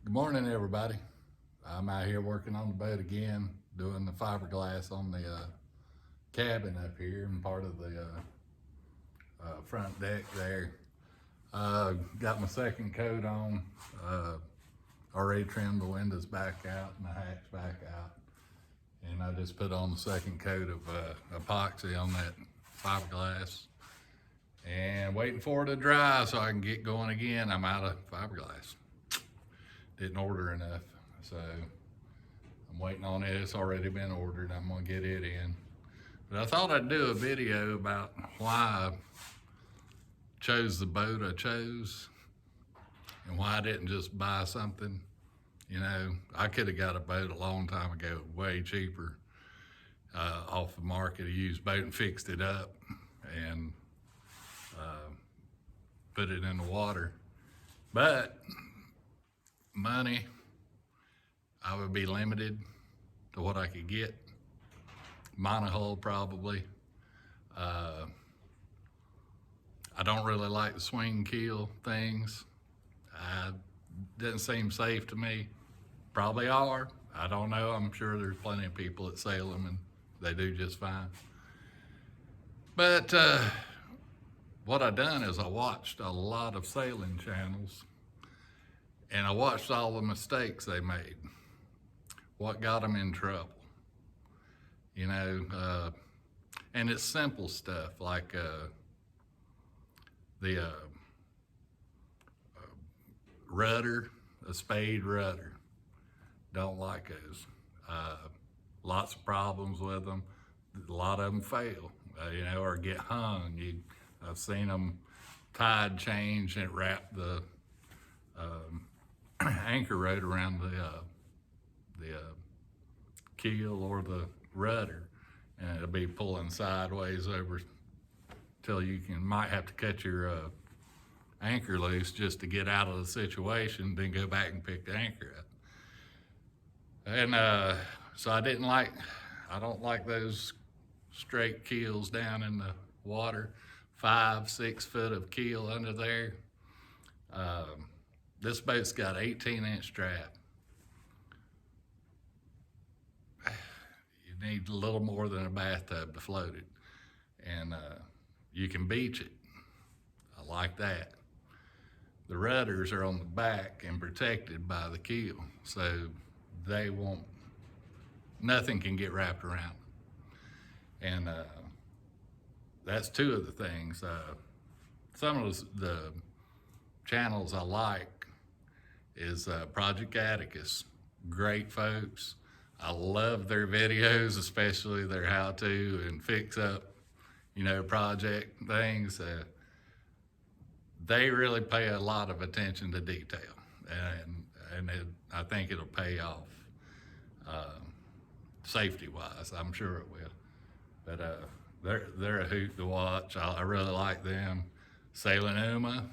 Good morning, everybody. I'm out here working on the boat again, doing the fiberglass on the cabin up here and part of the front deck there. Got my second coat on, already trimmed the windows back out and the hatch back out. And I just put on the second coat of epoxy on that fiberglass and waiting for it to dry so I can get going again. I'm out of fiberglass. Didn't order enough, so I'm waiting on it. It's already been ordered. I'm gonna get it in. But I thought I'd do a video about why I chose the boat I chose and why I didn't just buy something. You know, I could have got a boat a long time ago, way cheaper, off the market, a used boat, and fixed it up and put it in the water. But money, I would be limited to what I could get. Monohull probably. I don't really like the swing keel things. Didn't seem safe to me. Probably are. I don't know. I'm sure there's plenty of people that sail them and they do just fine. But what I done is I watched a lot of sailing channels and I watched all the mistakes they made. What got them in trouble? You know, and it's simple stuff like the rudder, a spade rudder. Don't like those. Lots of problems with them. A lot of them fail, you know, or get hung. I've seen them tide change and wrap the anchor rod around the keel or the rudder, and it'll be pulling sideways over till you might have to cut your anchor loose just to get out of the situation, then go back and pick the anchor up. And so I don't like those straight keels down in the water, 5-6 foot of keel under there. This boat's got 18-inch draft. You need a little more than a bathtub to float it. And you can beach it. I like that. The rudders are on the back and protected by the keel, so nothing can get wrapped around them. And that's two of the things. Some of the channels I like is Project Atticus. Great folks. I love their videos, especially their how-to and fix-up, you know, project things. They really pay a lot of attention to detail, and I think it'll pay off safety-wise. I'm sure it will. But they're a hoot to watch. I really like them. Sailing Uma.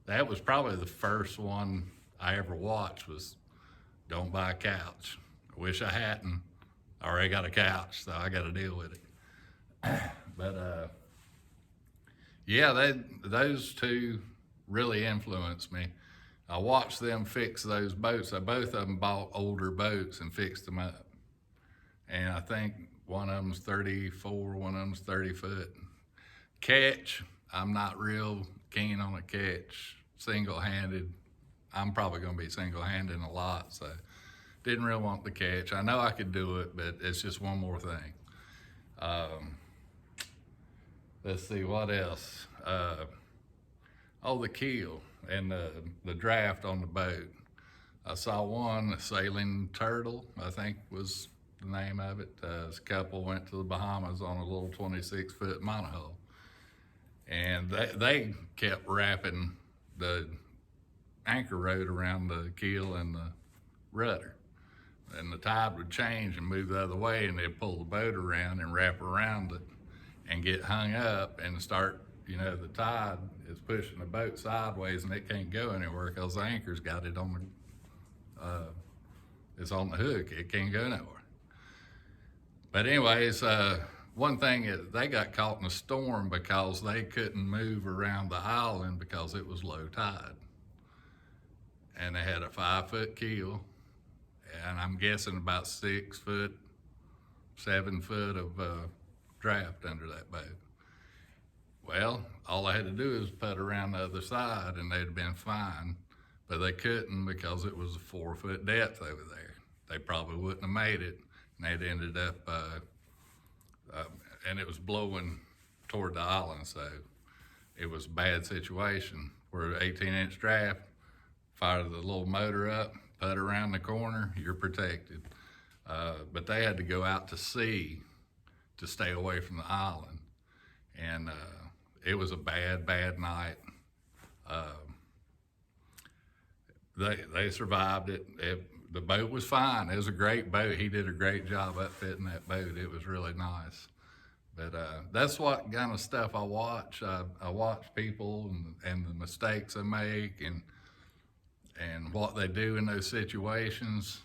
That was probably the first one I ever watched was Don't Buy a Couch. I wish I hadn't. I already got a couch, so I got to deal with it. But yeah, those two really influenced me. I watched them fix those boats. Both of them bought older boats and fixed them up. And I think one of them's 34, one of them's 30 foot. Catch, I'm not real keen on a catch, single-handed. I'm probably gonna be single-handed a lot, so didn't really want the catch. I know I could do it, but it's just one more thing. Let's see, what else? The keel and the draft on the boat. I saw one, a Sailing Turtle, I think was the name of it. This couple went to the Bahamas on a little 26-foot monohull. And they kept wrapping the anchor rod around the keel and the rudder. And the tide would change and move the other way, and they'd pull the boat around and wrap around it and get hung up and start, you know, the tide is pushing the boat sideways and it can't go anywhere because the anchor's got it on it's on the hook. It can't go nowhere. But anyways, one thing is they got caught in a storm because they couldn't move around the island because it was low tide. and they had a 5-foot keel, and I'm guessing about 6 foot, 7 foot of draft under that boat. Well, all I had to do was put around the other side and they'd have been fine, but they couldn't because it was a 4-foot depth over there. They probably wouldn't have made it, and they'd ended up, and it was blowing toward the island, so it was a bad situation. Where 18-inch draft, fire the little motor up, put around the corner, you're protected. But they had to go out to sea to stay away from the island, and it was a bad night. They survived it. The boat was fine. It was a great boat. He did a great job upfitting that boat. It was really nice. But that's what kind of stuff I watch. I watch people and the mistakes they make and what they do in those situations.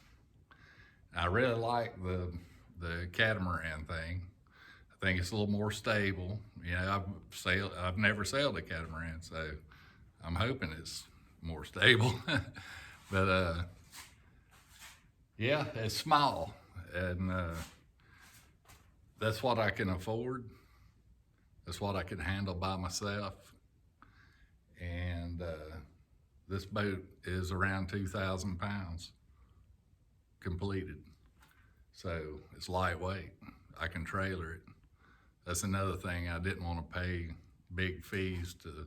I really like the catamaran thing. I think it's a little more stable. You know, I've never sailed a catamaran, so I'm hoping it's more stable. But yeah, it's small, and that's what I can afford. That's what I can handle by myself. And this boat is around 2,000 pounds completed. So it's lightweight. I can trailer it. That's another thing. I didn't want to pay big fees to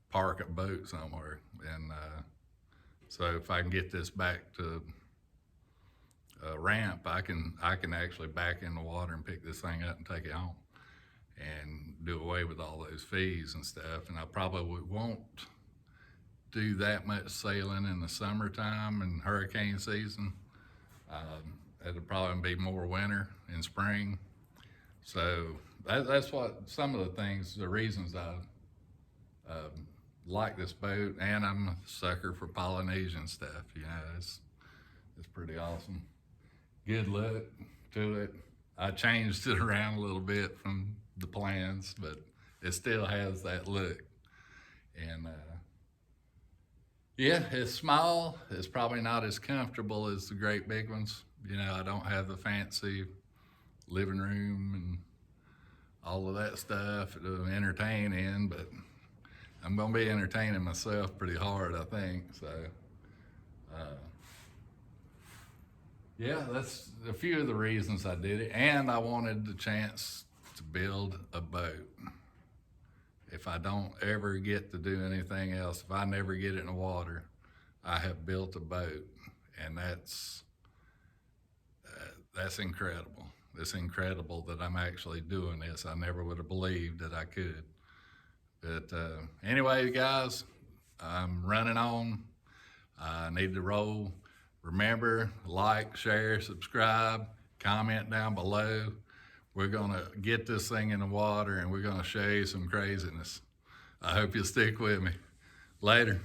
park a boat somewhere. And so if I can get this back to a ramp, I can actually back in the water and pick this thing up and take it home and do away with all those fees and stuff. And I probably won't do that much sailing in the summertime and hurricane season. It'll probably be more winter and spring. So that's what some of the things, the reasons I like this boat. And I'm a sucker for Polynesian stuff. You know, it's pretty awesome. Good look to it. I changed it around a little bit from the plans, but it still has that look. And yeah, it's small. It's probably not as comfortable as the great big ones. You know, I don't have the fancy living room and all of that stuff to entertain in, but I'm gonna be entertaining myself pretty hard, I think. So yeah, that's a few of the reasons I did it. And I wanted the chance to build a boat. If I don't ever get to do anything else, if I never get it in the water, I have built a boat, and that's incredible. It's incredible that I'm actually doing this. I never would have believed that I could. But anyway, guys, I'm running on. I need to roll. Remember, like, share, subscribe, comment down below. We're gonna get this thing in the water and we're gonna show you some craziness. I hope you'll stick with me. Later.